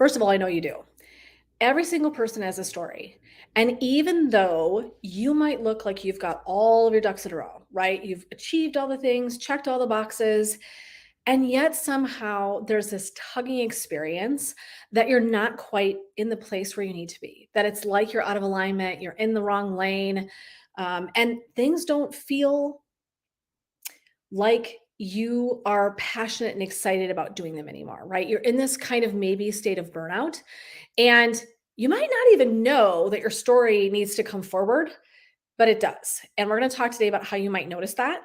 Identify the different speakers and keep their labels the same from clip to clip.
Speaker 1: First of all, I know you do. Every single person has a story. And even though you might look like you've got all of your ducks in a row, right? You've achieved all the things, checked all the boxes, and yet somehow there's this tugging experience that you're not quite in the place where you need to be, that it's like you're out of alignment, you're in the wrong lane, and things don't feel like you are passionate and excited about doing them anymore, right? You're in this kind of maybe state of burnout. And you might not even know that your story needs to come forward, but it does. And we're going to talk today about how you might notice that.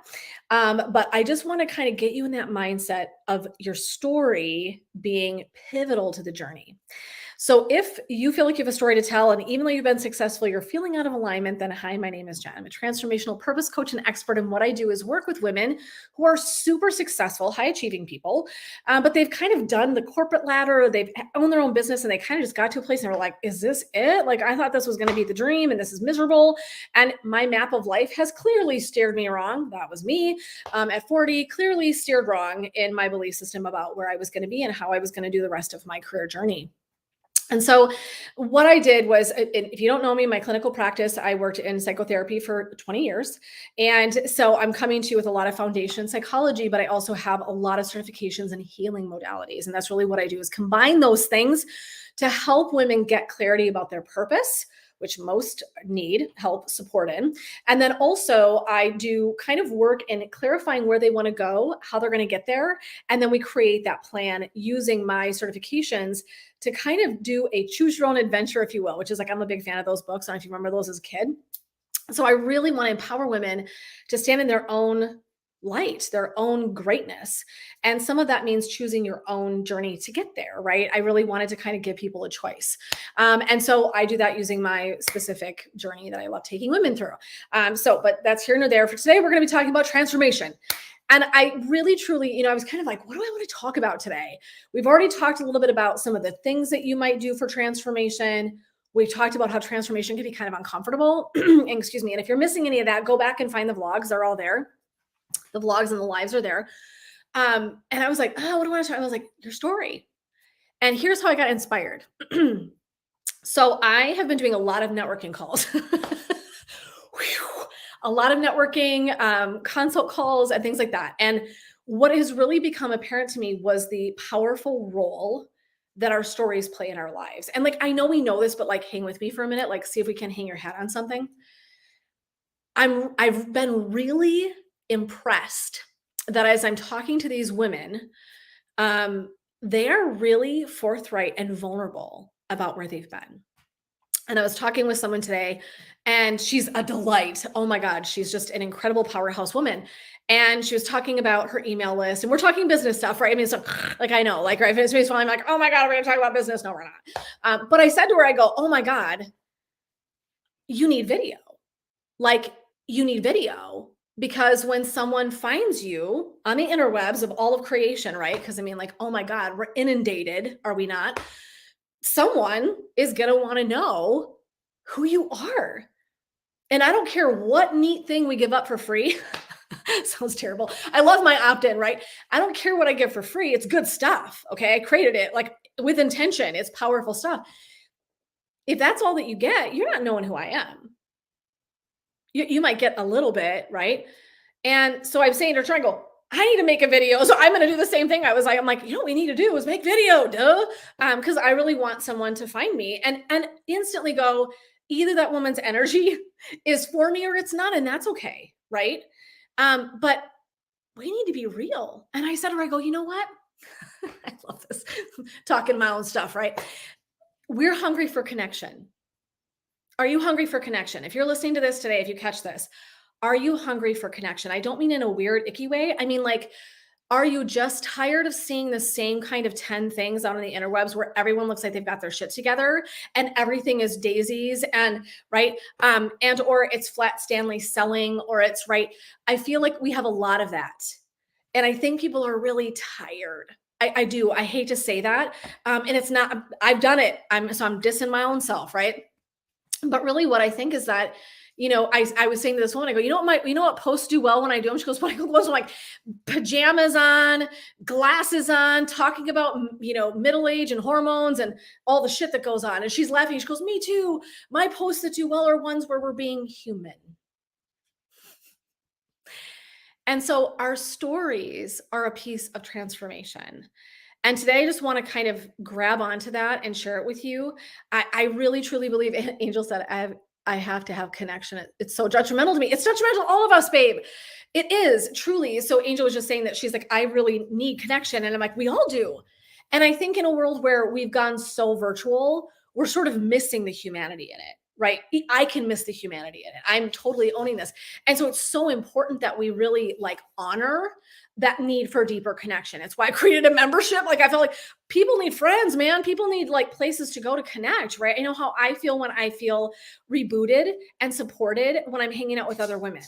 Speaker 1: But I just want to kind of get you in that mindset of your story being pivotal to the journey. So if you feel like you have a story to tell, and even though you've been successful, you're feeling out of alignment, then hi, my name is Jen. I'm a transformational purpose coach and expert. And what I do is work with women who are super successful, high achieving people, but they've kind of done the corporate ladder, they've owned their own business, and they kind of just got to a place and they were like, is this it? Like, I thought this was going to be the dream, and this is miserable. And my map of life has clearly steered me wrong. That was me at 40, clearly steered wrong in my belief system about where I was going to be and how I was going to do the rest of my career journey. And so what I did was, if you don't know me, my clinical practice, I worked in psychotherapy for 20 years. And so I'm coming to you with a lot of foundation psychology, but I also have a lot of certifications in healing modalities. And that's really what I do, is combine those things to help women get clarity about their purpose, which most need help support in. And then also I do kind of work in clarifying where they want to go, how they're going to get there. And then we create that plan using my certifications to kind of do a choose your own adventure, if you will, which is like, I'm a big fan of those books. I don't know if you remember those as a kid. So I really want to empower women to stand in their own light, their own greatness. And some of that means choosing your own journey to get there, right? I really wanted to kind of give people a choice. And so I do that using my specific journey that I love taking women through. But that's here nor there. For today, we're going to be talking about transformation. And I really, truly, I was kind of like, what do I want to talk about today? We've already talked a little bit about some of the things that you might do for transformation. We've talked about how transformation can be kind of uncomfortable. Excuse me. And if you're missing any of that, go back and find the vlogs. They're all there. The vlogs and the lives are there. And I was like, oh, what do I want to talk? I was like, your story. And here's how I got inspired. So I have been doing a lot of networking calls. A lot of networking, consult calls and things like that. And what has really become apparent to me was the powerful role that our stories play in our lives. And like, I know we know this, but like, hang with me for a minute, like, see if we can hang your hat on something. I've been really impressed that as I'm talking to these women, they are really forthright and vulnerable about where they've been. And I was talking with someone today, and she's a delight. Oh my God, she's just an incredible powerhouse woman. And she was talking about her email list, and we're talking business stuff, right? I mean, so like, I know, like, right, if it's me, I'm like, oh my God, we're gonna talk about business. No, we're not. But I said to her, I go, oh my God, you need video. Like, you need video, because when someone finds you on the interwebs of all of creation, right? Because I mean, like, oh my God, we're inundated, are we not? Someone is going to want to know who you are. And I don't care what neat thing we give up for free. Sounds terrible. I love my opt-in, right? I don't care what I give for free. It's good stuff. Okay. I created it like with intention. It's powerful stuff. If that's all that you get, you're not knowing who I am. You might get a little bit, right? And so I'm saying to her, trying to go, I need to make a video. So I'm going to do the same thing. I'm like, what we need to do is make video, duh. Because I really want someone to find me and instantly go, either that woman's energy is for me or it's not. And that's okay. Right. But we need to be real. And I said to her, I go, you know what? I love this talking my own stuff, right? We're hungry for connection. Are you hungry for connection? If you're listening to this today, if you catch this, are you hungry for connection? I don't mean in a weird, icky way. I mean, like, are you just tired of seeing the same kind of 10 things out on the interwebs where everyone looks like they've got their shit together and everything is daisies and right? And or it's flat Stanley selling, or it's right. I feel like we have a lot of that. And I think people are really tired. I do. I hate to say that. And it's not, I've done it. I'm dissing my own self, right? But really what I think is that I was saying to this woman, I go, you know what posts do well when I do them? She goes, when I go close, I'm like pajamas on, glasses on, talking about, middle age and hormones and all the shit that goes on. And she's laughing. She goes, me too. My posts that do well are ones where we're being human. And so our stories are a piece of transformation. And today I just want to kind of grab onto that and share it with you. I really truly believe Angel said I have to have connection. It's so detrimental to me. It's detrimental to all of us, babe. It is truly. So Angel was just saying that she's like, I really need connection. And I'm like, we all do. And I think in a world where we've gone so virtual, we're sort of missing the humanity in it, right? I can miss the humanity in it. I'm totally owning this. And so it's so important that we really like honor that need for deeper connection. It's why I created a membership. Like I felt like people need friends, man. People need like places to go to connect, right? I know how I feel when I feel rebooted and supported when I'm hanging out with other women.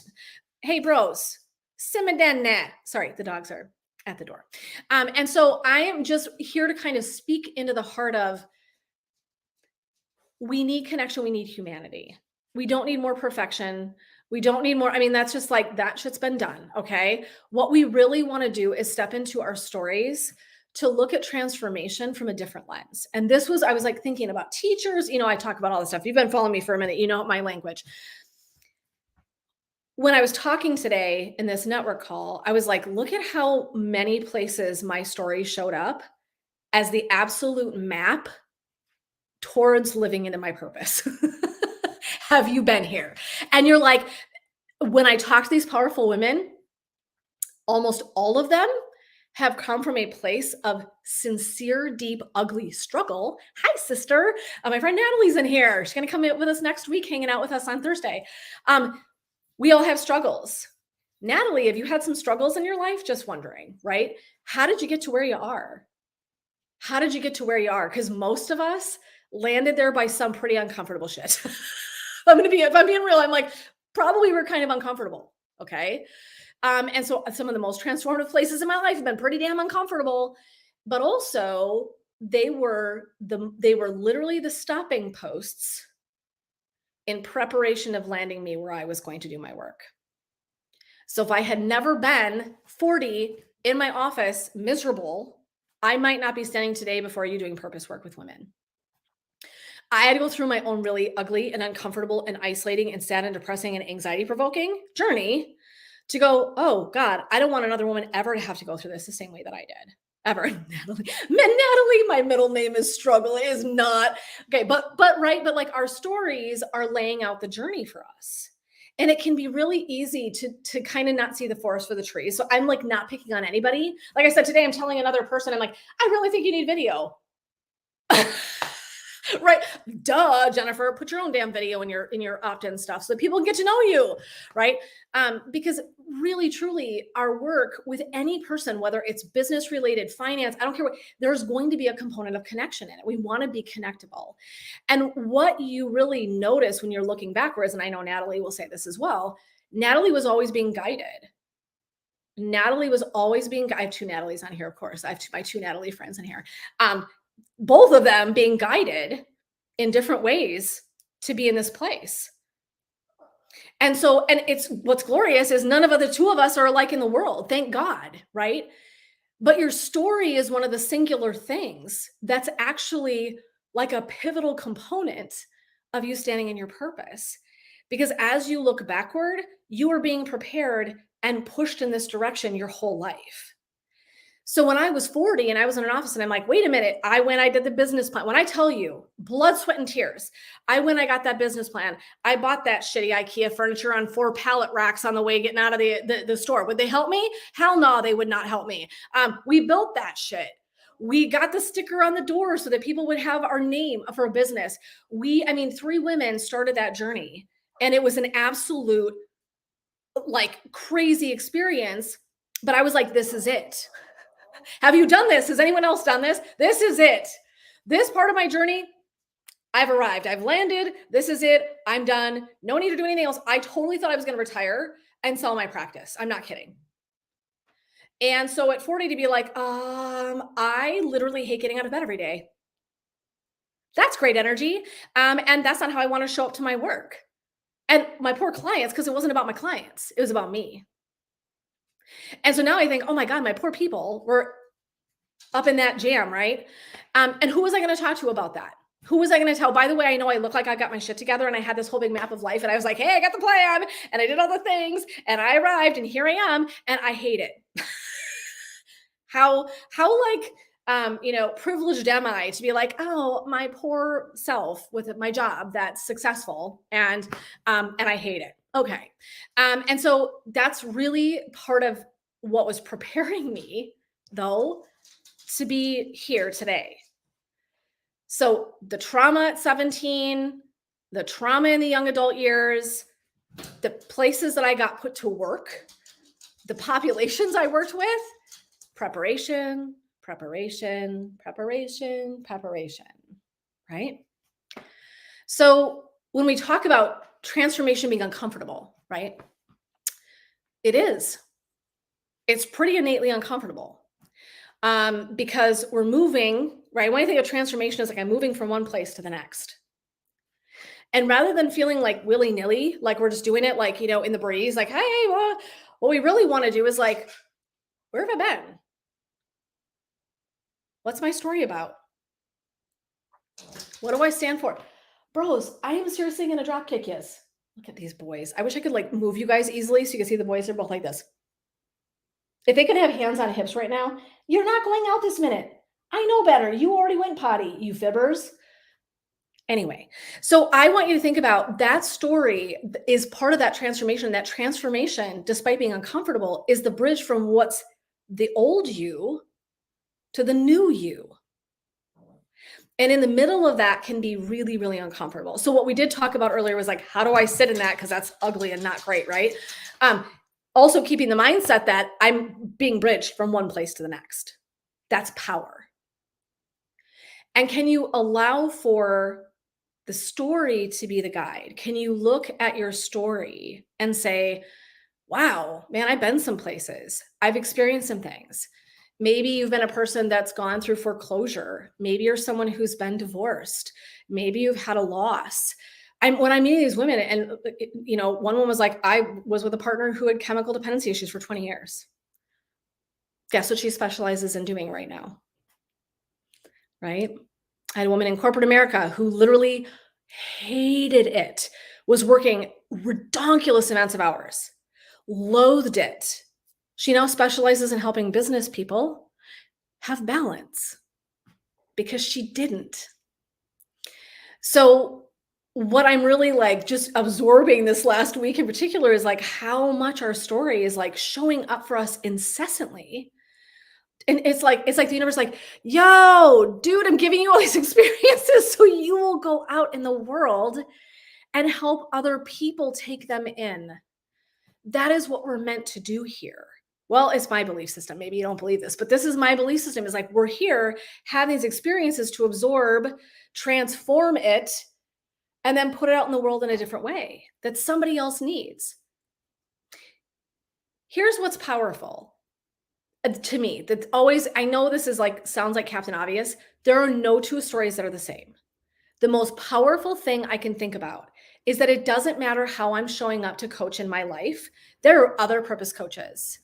Speaker 1: Hey, bros, simmadenne. Sorry, the dogs are at the door. And so I am just here to kind of speak into the heart of we need connection, we need humanity. We don't need more perfection. We don't need more. I mean, that's just like that shit's been done. Okay. What we really want to do is step into our stories to look at transformation from a different lens. And I was like thinking about teachers. I talk about all this stuff. You've been following me for a minute. You know my language. When I was talking today in this network call, I was like, look at how many places my story showed up as the absolute map towards living into my purpose. Have you been here? And you're like, when I talk to these powerful women, almost all of them have come from a place of sincere, deep, ugly struggle. Hi, sister. My friend Natalie's in here. She's going to come in with us next week, hanging out with us on Thursday. We all have struggles. Natalie, have you had some struggles in your life? Just wondering, right? How did you get to where you are? How did you get to where you are? Because most of us landed there by some pretty uncomfortable shit. If I'm being real, I'm like, probably we're kind of uncomfortable. Okay. And so some of the most transformative places in my life have been pretty damn uncomfortable, but also they were literally the stopping posts in preparation of landing me where I was going to do my work. So if I had never been 40 in my office, miserable, I might not be standing today before you doing purpose work with women. I had to go through my own really ugly and uncomfortable and isolating and sad and depressing and anxiety provoking journey to go, oh God, I don't want another woman ever to have to go through this the same way that I did. Ever. Natalie, my middle name is struggle. It is not. Okay. But like our stories are laying out the journey for us. And it can be really easy to kind of not see the forest for the trees. So I'm like not picking on anybody. Like I said, today I'm telling another person, I'm like, I really think you need video. Right. Duh, Jennifer, put your own damn video in your opt-in stuff so that people can get to know you. Right. Because really, truly our work with any person, whether it's business related, finance, I don't care what, there's going to be a component of connection in it. We want to be connectable. And what you really notice when you're looking backwards, and I know Natalie will say this as well, Natalie was always being guided. Natalie was always being, I have two Natalies on here, of course. I have my two Natalie friends in here. Both of them being guided in different ways to be in this place. And it's what's glorious is none of the two of us are alike in the world. Thank God, right? But your story is one of the singular things that's actually like a pivotal component of you standing in your purpose. Because as you look backward, you are being prepared and pushed in this direction your whole life. So when I was 40 and I was in an office and I'm like, wait a minute, I did the business plan. When I tell you blood, sweat, and tears, I got that business plan. I bought that shitty IKEA furniture on 4 pallet racks on the way getting out of the store. Would they help me? Hell no, they would not help me. We built that shit. We got the sticker on the door so that people would have our name for a business. 3 women started that journey and it was an absolute like crazy experience. But I was like, this is it. Have you done this? Has anyone else done this? This is it. This part of my journey, I've arrived. I've landed. This is it. I'm done. No need to do anything else. I totally thought I was going to retire and sell my practice. I'm not kidding. And so at 40 to be like, I literally hate getting out of bed every day. That's great energy. And that's not how I want to show up to my work. And my poor clients, because it wasn't about my clients, it was about me. And so now I think, oh my God, my poor people were up in that jam, right? And who was I going to talk to about that? Who was I going to tell? By the way, I know I look like I got my shit together and I had this whole big map of life and I was like, hey, I got the plan and I did all the things and I arrived and here I am and I hate it. how like privileged am I to be like, oh, my poor self with my job that's successful and I hate it. Okay. And so that's really part of what was preparing me though to be here today. So the trauma at 17, the trauma in the young adult years, the places that I got put to work, the populations I worked with, preparation, preparation, preparation, preparation, right? So when we talk about transformation being uncomfortable, right? It is. It's pretty innately uncomfortable because we're moving, right? When I think of transformation, is like I'm moving from one place to the next. And rather than feeling like willy-nilly, like we're just doing it like, in the breeze, like, hey, well, what we really want to do is like, where have I been? What's my story about? What do I stand for? Bros, I am seriously going to drop kick yes. Look at these boys. I wish I could like move you guys easily so you can see the boys. They're both like this. If they could have hands on hips right now, you're not going out this minute. I know better. You already went potty, you fibbers. Anyway, so I want you to think about that story is part of that transformation. That transformation, despite being uncomfortable, is the bridge from what's the old you to the new you. And in the middle of that can be really, really uncomfortable. So what we did talk about earlier was like, how do I sit in that? Because that's ugly and not great, right? Also keeping the mindset that I'm being bridged from one place to the next. That's power. And can you allow for the story to be the guide? Can you look at your story and say, wow, man, I've been some places. I've experienced some things. Maybe you've been a person that's gone through foreclosure. Maybe you're someone who's been divorced. Maybe you've had a loss. When I'm meeting these women and, one woman was like, I was with a partner who had chemical dependency issues for 20 years. Guess what she specializes in doing right now? Right? I had a woman in corporate America who literally hated it, was working redonkulous amounts of hours, loathed it. She now specializes in helping business people have balance because she didn't. So what I'm really like just absorbing this last week in particular is like how much our story is like showing up for us incessantly. And it's like the universe like, yo, dude, I'm giving you all these experiences so you will go out in the world and help other people take them in. That is what we're meant to do here. Well, it's my belief system. Maybe you don't believe this, but this is my belief system. Is like we're here having these experiences to absorb, transform it, and then put it out in the world in a different way that somebody else needs. Here's what's powerful to me. That always, I know this is like, sounds like Captain Obvious. There are no two stories that are the same. The most powerful thing I can think about is that it doesn't matter how I'm showing up to coach in my life. There are other purpose coaches.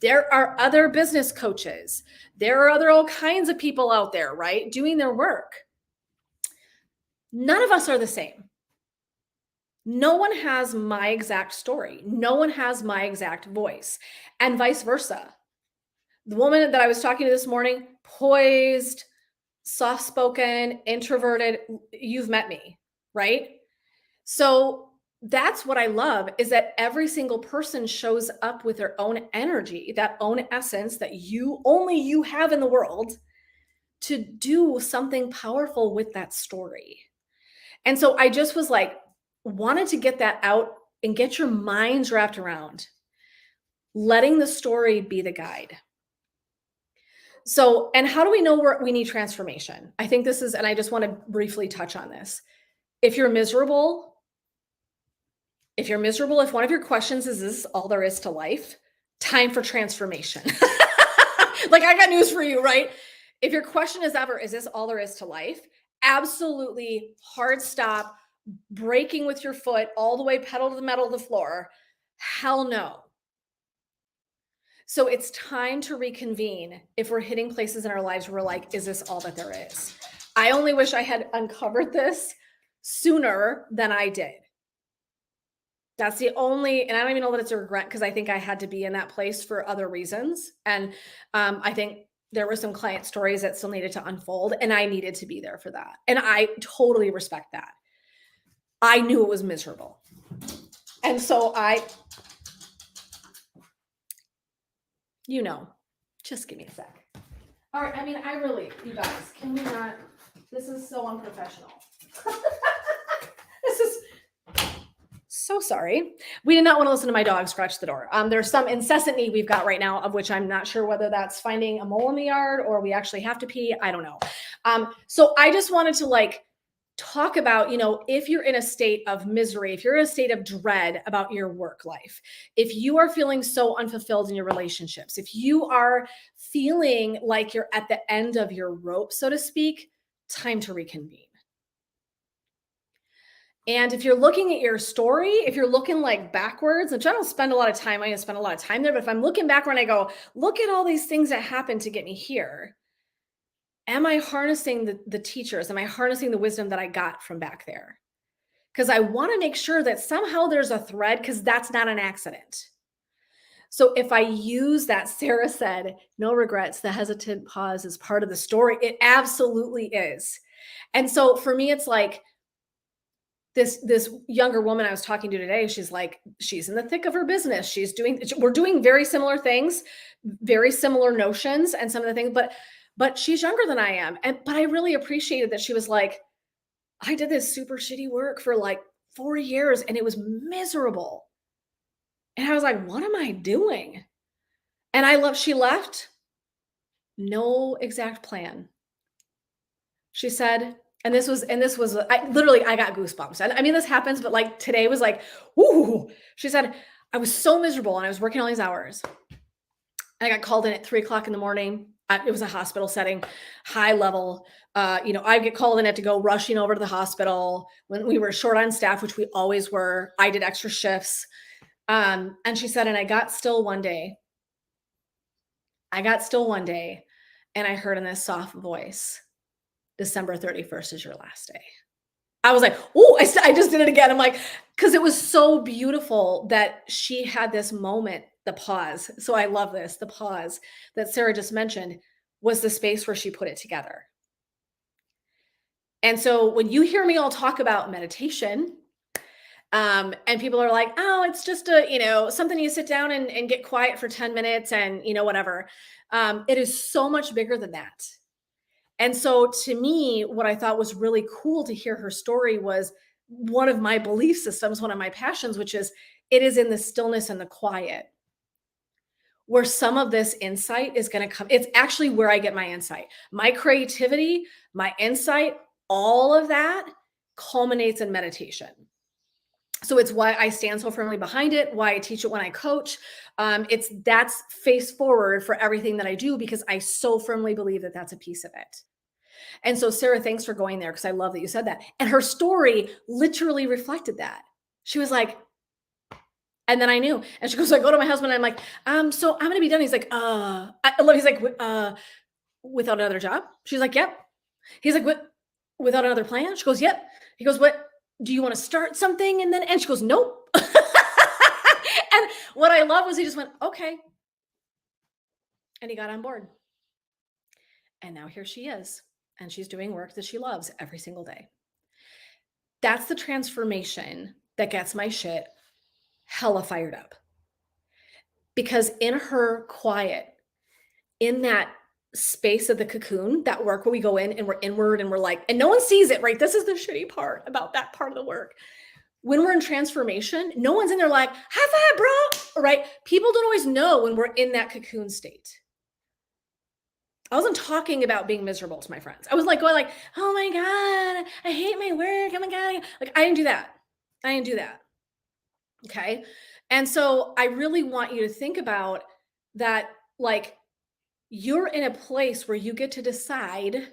Speaker 1: There are other business coaches. There are other all kinds of people out there, right? Doing their work. None of us are the same. No one has my exact story. No one has my exact voice, and vice versa. The woman that I was talking to this morning, poised, soft-spoken, introverted, you've met me, right? So that's what I love is that every single person shows up with their own energy, that own essence that only you have in the world to do something powerful with that story. And so I just was like, wanted to get that out and get your minds wrapped around letting the story be the guide. So, and how do we know we need transformation? I think this is, and I just want to briefly touch on this. If you're miserable, if one of your questions is this all there is to life, time for transformation. Like I got news for you, right? If your question is ever, is this all there is to life? Absolutely hard stop, braking with your foot all the way pedal to the metal of the floor. Hell no. So it's time to reconvene if we're hitting places in our lives where we're like, is this all that there is? I only wish I had uncovered this sooner than I did. That's the only, and I don't even know that it's a regret because I think I had to be in that place for other reasons. And I think there were some client stories that still needed to unfold, and I needed to be there for that. And I totally respect that. I knew it was miserable. And so just give me a sec. All right. I mean, I really, you guys, can we not? This is so unprofessional. This is so sorry. We did not want to listen to my dog scratch the door. There's some incessant need we've got right now, of which I'm not sure whether that's finding a mole in the yard or we actually have to pee. I don't know. So I just wanted to talk about, if you're in a state of misery, if you're in a state of dread about your work life, if you are feeling so unfulfilled in your relationships, if you are feeling like you're at the end of your rope, so to speak, time to reconvene. And if you're looking at your story, if you're looking backwards, which I don't spend a lot of time, I didn't spend a lot of time there, but if I'm looking backward and I go, look at all these things that happened to get me here. Am I harnessing the teachers? Am I harnessing the wisdom that I got from back there? Because I want to make sure that somehow there's a thread, because that's not an accident. So if I use that, Sarah said, no regrets, the hesitant pause is part of the story. It absolutely is. And so for me, it's like this younger woman I was talking to today, she's in the thick of her business. We're doing very similar things, very similar notions and some of the things, but she's younger than I am. But I really appreciated that she was like, I did this super shitty work for 4 years and it was miserable. And I was like, what am I doing? And she left, no exact plan. She said, and this was, I got goosebumps. I mean, this happens, but today was ooh, she said, I was so miserable and I was working all these hours. And I got called in at 3:00 in the morning. It was a hospital setting, high level. I get called in, had to go rushing over to the hospital when we were short on staff, which we always were. I did extra shifts. And she said, and I got still one day. And I heard in this soft voice, December 31st is your last day. I was like, oh, I just did it again. I'm like, because it was so beautiful that she had this moment, the pause. So I love this. The pause that Sarah just mentioned was the space where she put it together. And so when you hear me all talk about meditation, and people are like, oh, it's just something you sit down and get quiet for 10 minutes and, whatever. It is so much bigger than that. And so to me, what I thought was really cool to hear her story was one of my belief systems, one of my passions, which is it is in the stillness and the quiet where some of this insight is going to come. It's actually where I get my insight, my creativity, my insight, all of that culminates in meditation. So it's why I stand so firmly behind it, why I teach it when I coach. That's face forward for everything that I do, because I so firmly believe that that's a piece of it. And so Sarah, thanks for going there, because I love that you said that. And her story literally reflected that. She was like, and then I knew. And she goes, I go to my husband and I'm like, so I'm going to be done. He's like, he's like, without another job? She's like, yep. He's like, what? Without another plan? She goes, yep. He goes, what? Do you want to start something? And she goes, nope. And what I love was he just went, okay. And he got on board. And now here she is. And she's doing work that she loves every single day. That's the transformation that gets my shit hella fired up. Because in her quiet, in that space of the cocoon, that work where we go in and we're inward and we're like, and no one sees it, right? This is the shitty part about that part of the work. When we're in transformation, no one's in there like, high five, bro, right? People don't always know when we're in that cocoon state. I wasn't talking about being miserable to my friends. I was going oh my God, I hate my work. Oh my God. I didn't do that. Okay. And so I really want you to think about that. You're in a place where you get to decide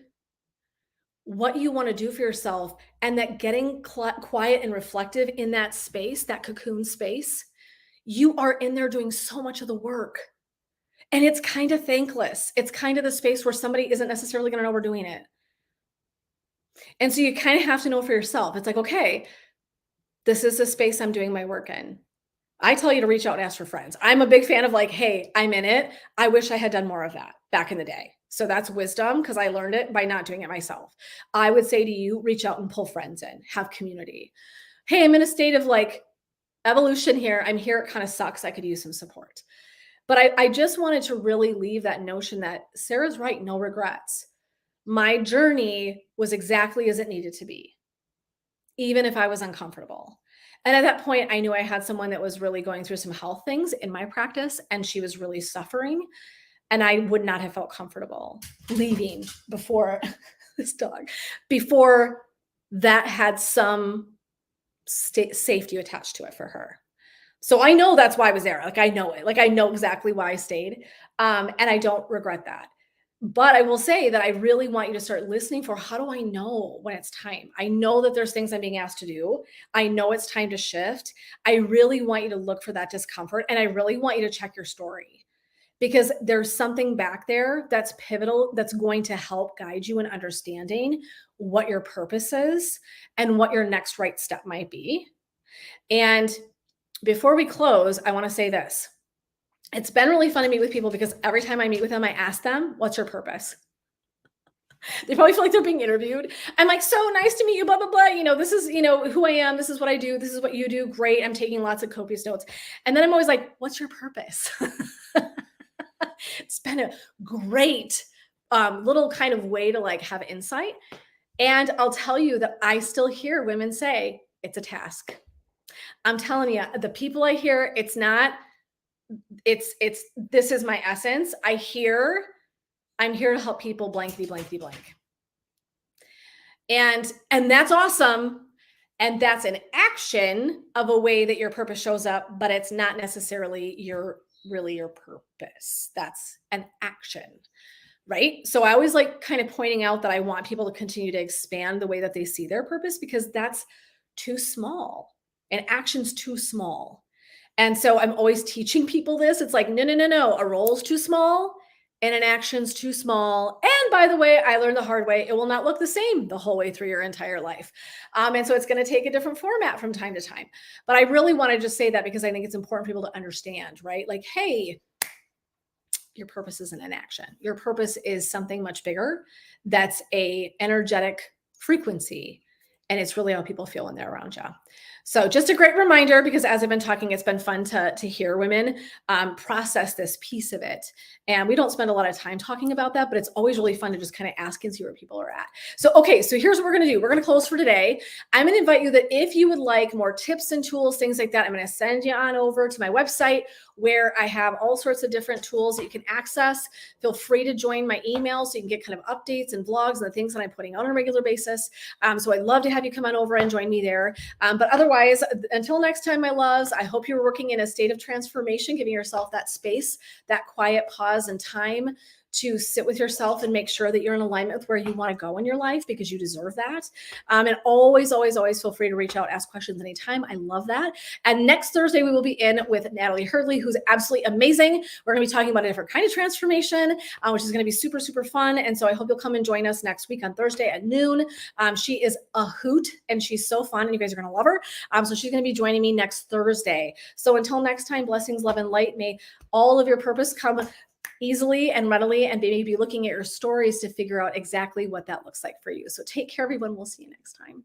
Speaker 1: what you want to do for yourself, and that getting quiet and reflective in that space, that cocoon space, you are in there doing so much of the work. And it's kind of thankless. It's kind of the space where somebody isn't necessarily going to know we're doing it. And so you kind of have to know for yourself. It's like, okay, this is the space I'm doing my work in. I tell you to reach out and ask for friends. I'm a big fan of like, hey, I'm in it. I wish I had done more of that back in the day. So that's wisdom because I learned it by not doing it myself. I would say to you, reach out and pull friends in, have community. Hey, I'm in a state of like evolution here. I'm here. It kind of sucks. I could use some support. But I just wanted to really leave that notion that Sarah's right, no regrets. My journey was exactly as it needed to be, even if I was uncomfortable. And at that point, I knew I had someone that was really going through some health things in my practice, and she was really suffering. And I would not have felt comfortable leaving before this dog, before that had some safety attached to it for her. So I know that's why I was there. Like I know it. Like I know exactly why I stayed. And I don't regret that. But I will say that I really want you to start listening for how do I know when it's time? I know that there's things I'm being asked to do. I know it's time to shift. I really want you to look for that discomfort and I really want you to check your story because there's something back there that's pivotal that's going to help guide you in understanding what your purpose is and what your next right step might be. And before we close, I want to say this. It's been really fun to meet with people because every time I meet with them, I ask them, what's your purpose? They probably feel like they're being interviewed. I'm like, so nice to meet you, blah, blah, blah. This is, who I am. This is what I do. This is what you do. Great. I'm taking lots of copious notes. And then I'm always like, what's your purpose? It's been a great little kind of way to like have insight. And I'll tell you that I still hear women say, it's a task. I'm telling you, the people I hear, it's not, it's this is my essence. I'm here to help people blankety blankety blank. And that's awesome. And that's an action of a way that your purpose shows up, but it's not necessarily your purpose. That's an action. Right. So I always like kind of pointing out that I want people to continue to expand the way that they see their purpose because that's too small. And action's too small. And so I'm always teaching people this. It's like, no, no, no, no. A role's too small and an action's too small. And by the way, I learned the hard way. It will not look the same the whole way through your entire life. And so it's going to take a different format from time to time. But I really want to just say that because I think it's important for people to understand, right? Like, hey, your purpose isn't an action. Your purpose is something much bigger. That's a energetic frequency. And it's really how people feel when they're around you. So just a great reminder, because as I've been talking, it's been fun to hear women process this piece of it. And we don't spend a lot of time talking about that, but it's always really fun to just kind of ask and see where people are at. So, okay, so here's what we're going to do. We're going to close for today. I'm going to invite you that if you would like more tips and tools, things like that, I'm going to send you on over to my website where I have all sorts of different tools that you can access. Feel free to join my email so you can get kind of updates and vlogs and the things that I'm putting out on a regular basis. So I'd love to have you come on over and join me there. But otherwise, until next time, my loves, I hope you're working in a state of transformation, giving yourself that space, that quiet pause and time to sit with yourself and make sure that you're in alignment with where you want to go in your life because you deserve that. And always, always, always feel free to reach out, ask questions anytime. I love that. And next Thursday, we will be in with Natalie Hurdley, who's absolutely amazing. We're going to be talking about a different kind of transformation, which is going to be super, super fun. And so I hope you'll come and join us next week on Thursday at noon. She is a hoot and she's so fun and you guys are going to love her. So she's going to be joining me next Thursday. So until next time, blessings, love, and light. May all of your purpose come easily and readily, and maybe be looking at your stories to figure out exactly what that looks like for you. So take care, everyone. We'll see you next time.